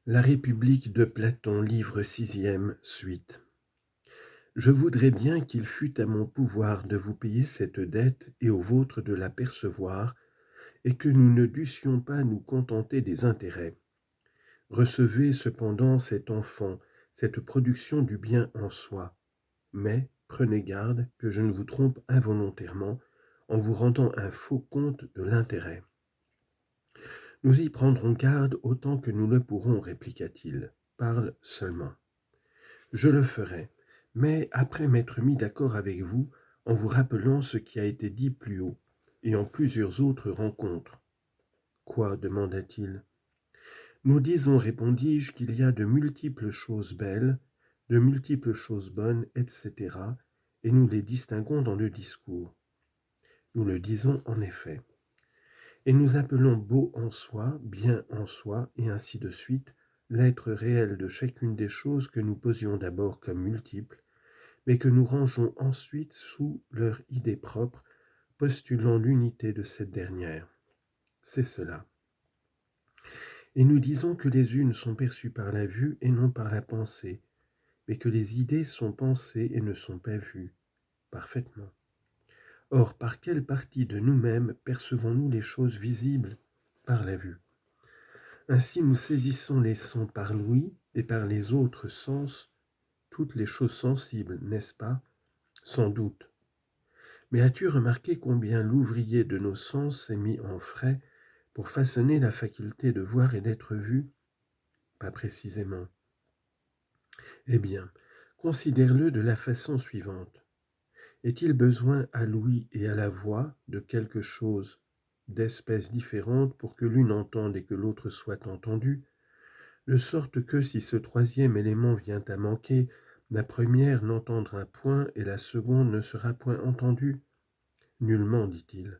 La République de Platon, livre 6e, suite. Je voudrais bien qu'il fût à mon pouvoir de vous payer cette dette et au vôtre de la percevoir, et que nous ne dussions pas nous contenter des intérêts. Recevez cependant cet enfant, cette production du bien en soi, mais prenez garde que je ne vous trompe involontairement en vous rendant un faux compte de l'intérêt. Nous y prendrons garde autant que nous le pourrons, répliqua-t-il. Parle seulement. Je le ferai, mais après m'être mis d'accord avec vous, en vous rappelant ce qui a été dit plus haut, et en plusieurs autres rencontres. Quoi demanda-t-il. Nous disons, répondis-je, qu'il y a de multiples choses belles, de multiples choses bonnes, etc., et nous les distinguons dans le discours. Nous le disons en effet. Et nous appelons beau en soi, bien en soi, et ainsi de suite, l'être réel de chacune des choses que nous posions d'abord comme multiples, mais que nous rangeons ensuite sous leur idée propre, postulant l'unité de cette dernière. C'est cela. Et nous disons que les unes sont perçues par la vue et non par la pensée, mais que les idées sont pensées et ne sont pas vues. Parfaitement. Or, par quelle partie de nous-mêmes percevons-nous les choses visibles? Par la vue. Ainsi nous saisissons les sons par l'ouïe et par les autres sens toutes les choses sensibles, n'est-ce pas? Sans doute. Mais as-tu remarqué combien l'ouvrier de nos sens s'est mis en frais pour façonner la faculté de voir et d'être vu? Pas précisément. Eh bien, considère-le de la façon suivante. Est-il besoin à l'ouïe et à la voix de quelque chose d'espèces différentes pour que l'une entende et que l'autre soit entendue, de sorte que si ce troisième élément vient à manquer, la première n'entendra point et la seconde ne sera point entendue? Nullement, dit-il.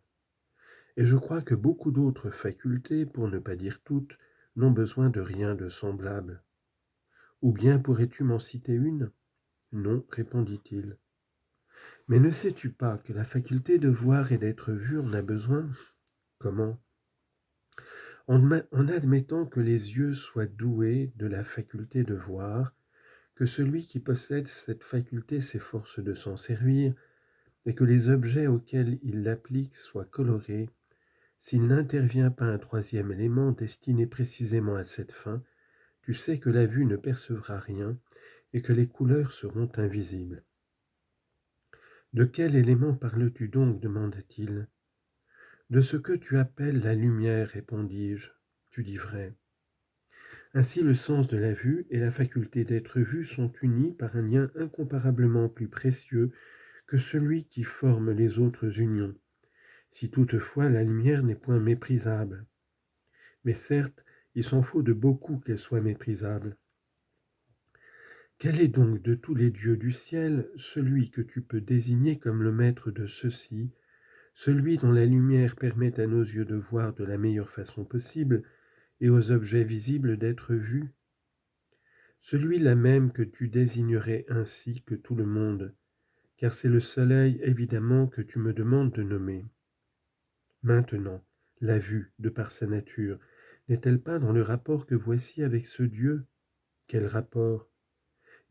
Et je crois que beaucoup d'autres facultés, pour ne pas dire toutes, n'ont besoin de rien de semblable. Ou bien pourrais-tu m'en citer une? Non, répondit-il. Mais ne sais-tu pas que la faculté de voir et d'être vu en a besoin? Comment? En admettant que les yeux soient doués de la faculté de voir, que celui qui possède cette faculté s'efforce de s'en servir, et que les objets auxquels il l'applique soient colorés, s'il n'intervient pas un troisième élément destiné précisément à cette fin, tu sais que la vue ne percevra rien et que les couleurs seront invisibles. De quel élément parles-tu donc? Demanda-t-il. De ce que tu appelles la lumière, répondis-je. Tu dis vrai. Ainsi le sens de la vue et la faculté d'être vu sont unis par un lien incomparablement plus précieux que celui qui forme les autres unions, si toutefois la lumière n'est point méprisable. Mais certes, il s'en faut de beaucoup qu'elle soit méprisable. Quel est donc de tous les dieux du ciel celui que tu peux désigner comme le maître de ceux-ci, celui dont la lumière permet à nos yeux de voir de la meilleure façon possible et aux objets visibles d'être vus? Celui-là même que tu désignerais ainsi que tout le monde, car c'est le soleil évidemment que tu me demandes de nommer. Maintenant, la vue, de par sa nature, n'est-elle pas dans le rapport que voici avec ce Dieu? Quel rapport?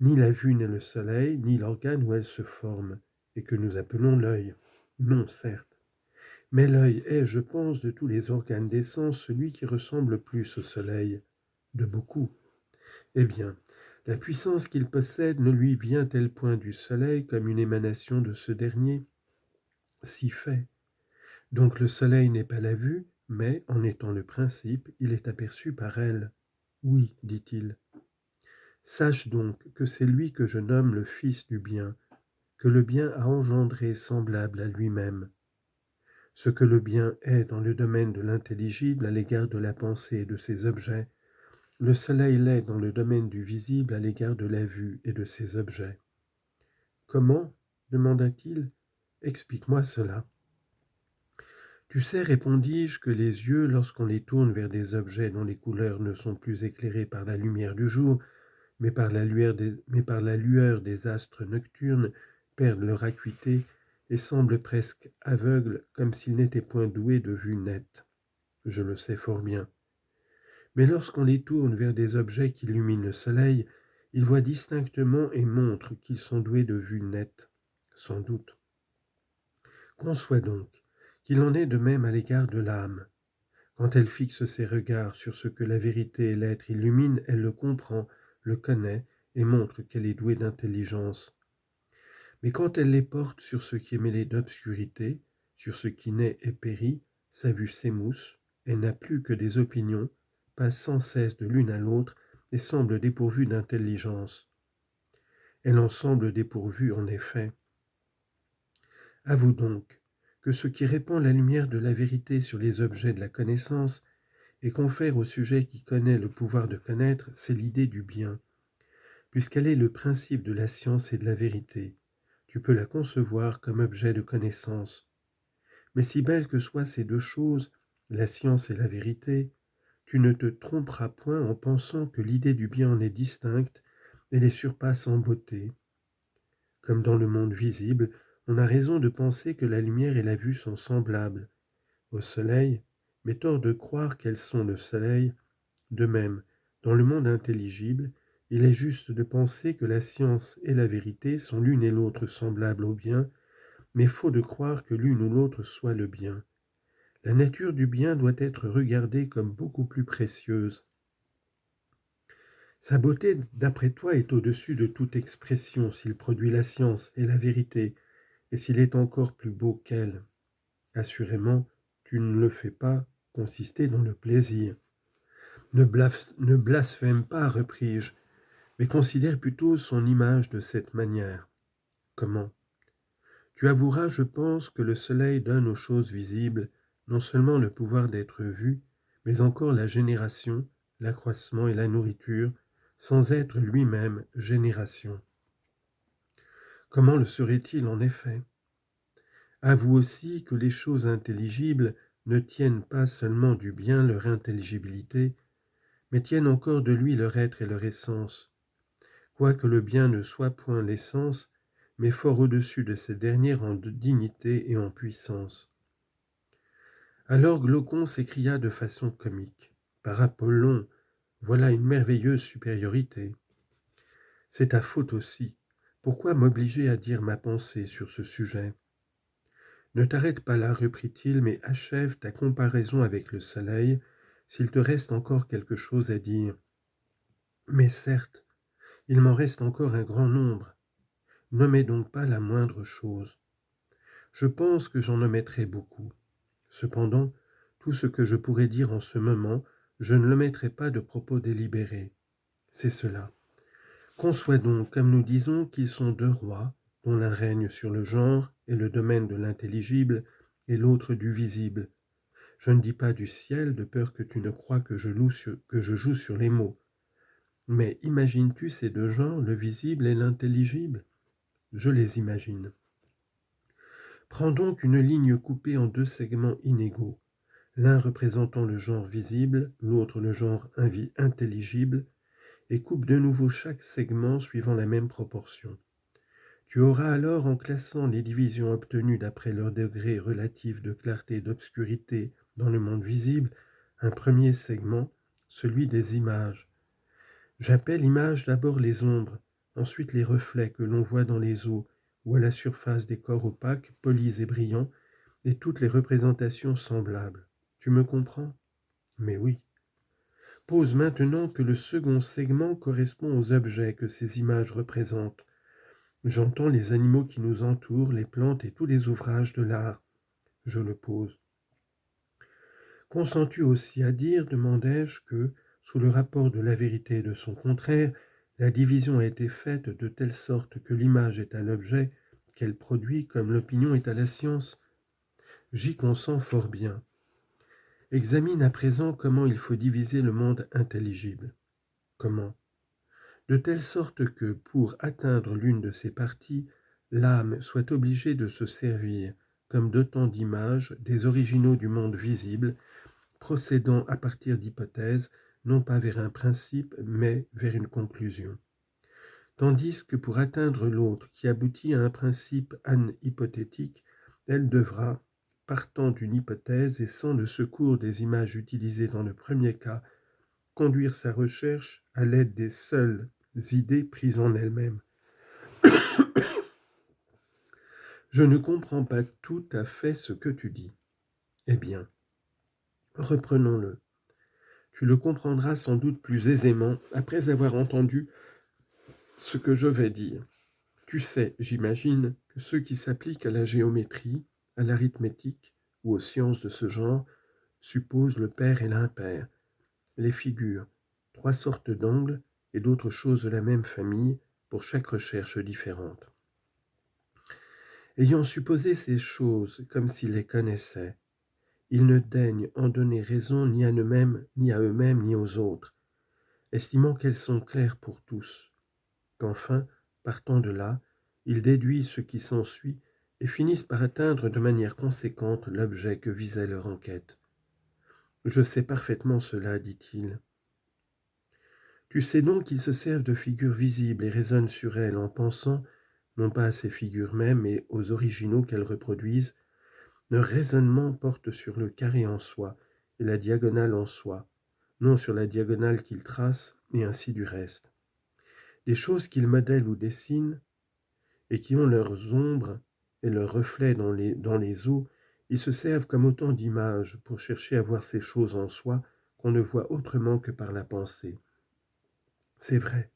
Ni la vue n'est le soleil, ni l'organe où elle se forme, et que nous appelons l'œil. Non, certes. Mais l'œil est, je pense, de tous les organes des sens, celui qui ressemble le plus au soleil. De beaucoup. Eh bien, la puissance qu'il possède ne lui vient-elle point du soleil comme une émanation de ce dernier? Si fait. Donc le soleil n'est pas la vue, mais, en étant le principe, il est aperçu par elle. Oui, dit-il. Sache donc que c'est lui que je nomme le Fils du bien, que le bien a engendré semblable à lui-même. Ce que le bien est dans le domaine de l'intelligible à l'égard de la pensée et de ses objets, le soleil l'est dans le domaine du visible à l'égard de la vue et de ses objets. Comment? Demanda-t-il. Explique-moi cela. Tu sais, répondis-je, que les yeux, lorsqu'on les tourne vers des objets dont les couleurs ne sont plus éclairées par la lumière du jour, mais par la lueur des astres nocturnes, perdent leur acuité et semblent presque aveugles, comme s'ils n'étaient point doués de vue nette. Je le sais fort bien. Mais lorsqu'on les tourne vers des objets qui illuminent le soleil, ils voient distinctement et montrent qu'ils sont doués de vue nette, sans doute. Conçois donc qu'il en est de même à l'égard de l'âme. Quand elle fixe ses regards sur ce que la vérité et l'être illuminent, elle le comprend, le connaît et montre qu'elle est douée d'intelligence. Mais quand elle les porte sur ce qui est mêlé d'obscurité, sur ce qui naît et périt, sa vue s'émousse, elle n'a plus que des opinions, passe sans cesse de l'une à l'autre et semble dépourvue d'intelligence. Elle en semble dépourvue en effet. Avoue donc que ce qui répand la lumière de la vérité sur les objets de la connaissance et confère au sujet qui connaît le pouvoir de connaître, c'est l'idée du bien, puisqu'elle est le principe de la science et de la vérité. Tu peux la concevoir comme objet de connaissance. Mais si belles que soient ces deux choses, la science et la vérité, tu ne te tromperas point en pensant que l'idée du bien en est distincte et les surpasse en beauté. Comme dans le monde visible, on a raison de penser que la lumière et la vue sont semblables. Au soleil, mais tort de croire qu'elles sont le soleil. De même, dans le monde intelligible, il est juste de penser que la science et la vérité sont l'une et l'autre semblables au bien, mais faux de croire que l'une ou l'autre soit le bien. La nature du bien doit être regardée comme beaucoup plus précieuse. Sa beauté, d'après toi, est au-dessus de toute expression s'il produit la science et la vérité, et s'il est encore plus beau qu'elle. Assurément, tu ne le fais pas consister dans le plaisir. Ne blasphème pas, repris-je, mais considère plutôt son image de cette manière. Comment? Tu avoueras, je pense, que le soleil donne aux choses visibles non seulement le pouvoir d'être vues, mais encore la génération, l'accroissement et la nourriture, sans être lui-même génération. Comment le serait-il en effet? Avoue aussi que les choses intelligibles ne tiennent pas seulement du bien leur intelligibilité, mais tiennent encore de lui leur être et leur essence. Quoique le bien ne soit point l'essence, mais fort au-dessus de ces dernières en dignité et en puissance. Alors Glaucon s'écria de façon comique. Par Apollon, voilà une merveilleuse supériorité. C'est ta faute aussi. Pourquoi m'obliger à dire ma pensée sur ce sujet? Ne t'arrête pas là, reprit-il, mais achève ta comparaison avec le soleil, s'il te reste encore quelque chose à dire. Mais certes, il m'en reste encore un grand nombre. Nommez donc pas la moindre chose. Je pense que j'en omettrai beaucoup. Cependant, tout ce que je pourrais dire en ce moment, je ne le mettrai pas de propos délibérés. C'est cela. Conçois donc, comme nous disons, qu'ils sont deux rois, dont l'un règne sur le genre et le domaine de l'intelligible, et l'autre du visible. Je ne dis pas du ciel, de peur que tu ne crois que je joue sur les mots. Mais imagines-tu ces deux genres, le visible et l'intelligible? Je les imagine. Prends donc une ligne coupée en deux segments inégaux, l'un représentant le genre visible, l'autre le genre intelligible, et coupe de nouveau chaque segment suivant la même proportion. Tu auras alors, en classant les divisions obtenues d'après leur degré relatif de clarté et d'obscurité dans le monde visible, un premier segment, celui des images. J'appelle images d'abord les ombres, ensuite les reflets que l'on voit dans les eaux ou à la surface des corps opaques, polis et brillants, et toutes les représentations semblables. Tu me comprends? Mais oui. Pose maintenant que le second segment correspond aux objets que ces images représentent. J'entends les animaux qui nous entourent, les plantes et tous les ouvrages de l'art. Je le pose. Consens-tu aussi à dire, demandai-je, que, sous le rapport de la vérité et de son contraire, la division a été faite de telle sorte que l'image est à l'objet qu'elle produit comme l'opinion est à la science? J'y consens fort bien. Examine à présent comment il faut diviser le monde intelligible. Comment? De telle sorte que, pour atteindre l'une de ces parties, l'âme soit obligée de se servir, comme d'autant d'images, des originaux du monde visible, procédant à partir d'hypothèses, non pas vers un principe, mais vers une conclusion. Tandis que pour atteindre l'autre, qui aboutit à un principe hypothétique, elle devra, partant d'une hypothèse et sans le secours des images utilisées dans le premier cas, conduire sa recherche à l'aide des seules idées prises en elles-mêmes. Je ne comprends pas tout à fait ce que tu dis. Eh bien, reprenons-le. Tu le comprendras sans doute plus aisément après avoir entendu ce que je vais dire. Tu sais, j'imagine, que ceux qui s'appliquent à la géométrie, à l'arithmétique ou aux sciences de ce genre supposent le pair et l'impair, les figures, trois sortes d'angles et d'autres choses de la même famille pour chaque recherche différente. Ayant supposé ces choses comme s'ils les connaissaient, ils ne daignent en donner raison ni à eux-mêmes, ni aux autres, estimant qu'elles sont claires pour tous, qu'enfin, partant de là, ils déduisent ce qui s'ensuit et finissent par atteindre de manière conséquente l'objet que visait leur enquête. Je sais parfaitement cela, dit-il. Tu sais donc qu'ils se servent de figures visibles et raisonnent sur elles en pensant, non pas à ces figures mêmes, mais aux originaux qu'elles reproduisent. Leur raisonnement porte sur le carré en soi et la diagonale en soi, non sur la diagonale qu'ils tracent, et ainsi du reste. Des choses qu'ils modèlent ou dessinent, et qui ont leurs ombres et leurs reflets dans les eaux, ils se servent comme autant d'images pour chercher à voir ces choses en soi qu'on ne voit autrement que par la pensée. C'est vrai.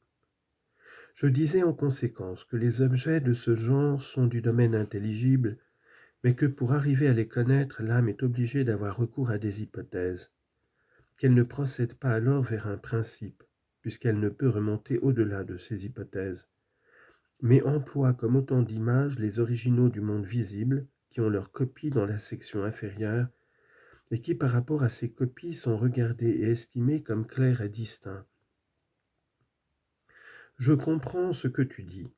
Je disais en conséquence que les objets de ce genre sont du domaine intelligible, mais que pour arriver à les connaître, l'âme est obligée d'avoir recours à des hypothèses, qu'elle ne procède pas alors vers un principe, puisqu'elle ne peut remonter au-delà de ces hypothèses, mais emploie comme autant d'images les originaux du monde visible, qui ont leur copie dans la section inférieure, et qui par rapport à ces copies sont regardés et estimés comme clairs et distincts. Je comprends ce que tu dis.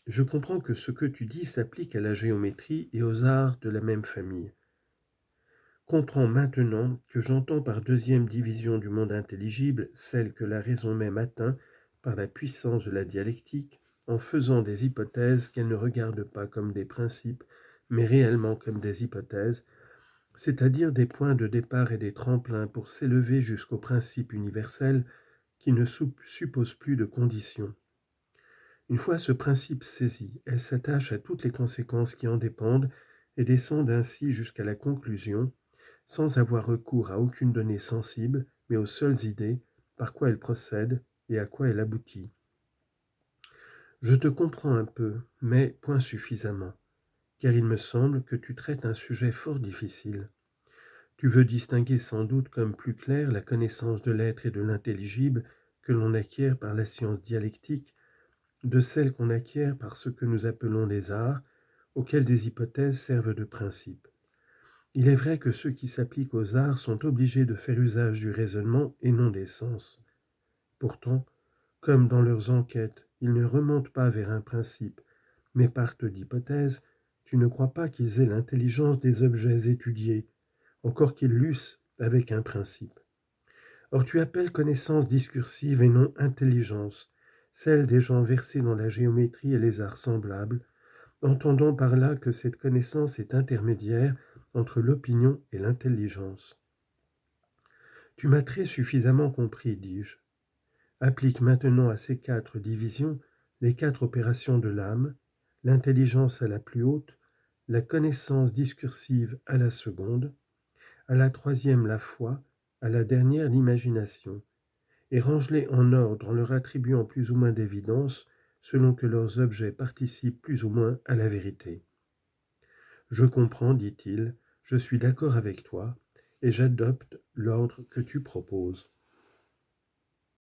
Je comprends que ce que tu dis s'applique à la géométrie et aux arts de la même famille. Comprends maintenant que j'entends par deuxième division du monde intelligible celle que la raison même atteint par la puissance de la dialectique, en faisant des hypothèses qu'elle ne regarde pas comme des principes, mais réellement comme des hypothèses, c'est-à-dire des points de départ et des tremplins pour s'élever jusqu'au principe universel qui ne suppose plus de conditions. Une fois ce principe saisi, elle s'attache à toutes les conséquences qui en dépendent et descend ainsi jusqu'à la conclusion, sans avoir recours à aucune donnée sensible, mais aux seules idées, par quoi elle procède et à quoi elle aboutit. Je te comprends un peu, mais point suffisamment, car il me semble que tu traites un sujet fort difficile. Tu veux distinguer sans doute comme plus clair la connaissance de l'être et de l'intelligible que l'on acquiert par la science dialectique de celle qu'on acquiert par ce que nous appelons les arts, auxquels des hypothèses servent de principe. Il est vrai que ceux qui s'appliquent aux arts sont obligés de faire usage du raisonnement et non des sens. Pourtant, comme dans leurs enquêtes, ils ne remontent pas vers un principe, mais partent d'hypothèses, tu ne crois pas qu'ils aient l'intelligence des objets étudiés, encore qu'ils l'eussent avec un principe. Or tu appelles connaissance discursive et non intelligence, celle des gens versés dans la géométrie et les arts semblables, entendant par là que cette connaissance est intermédiaire entre l'opinion et l'intelligence. Tu m'as très suffisamment compris, dis-je. Applique maintenant à ces quatre divisions les quatre opérations de l'âme, l'intelligence à la plus haute, la connaissance discursive à la seconde, à la troisième la foi, à la dernière l'imagination, et range-les en ordre en leur attribuant plus ou moins d'évidence selon que leurs objets participent plus ou moins à la vérité. Je comprends, dit-il, je suis d'accord avec toi, et j'adopte l'ordre que tu proposes.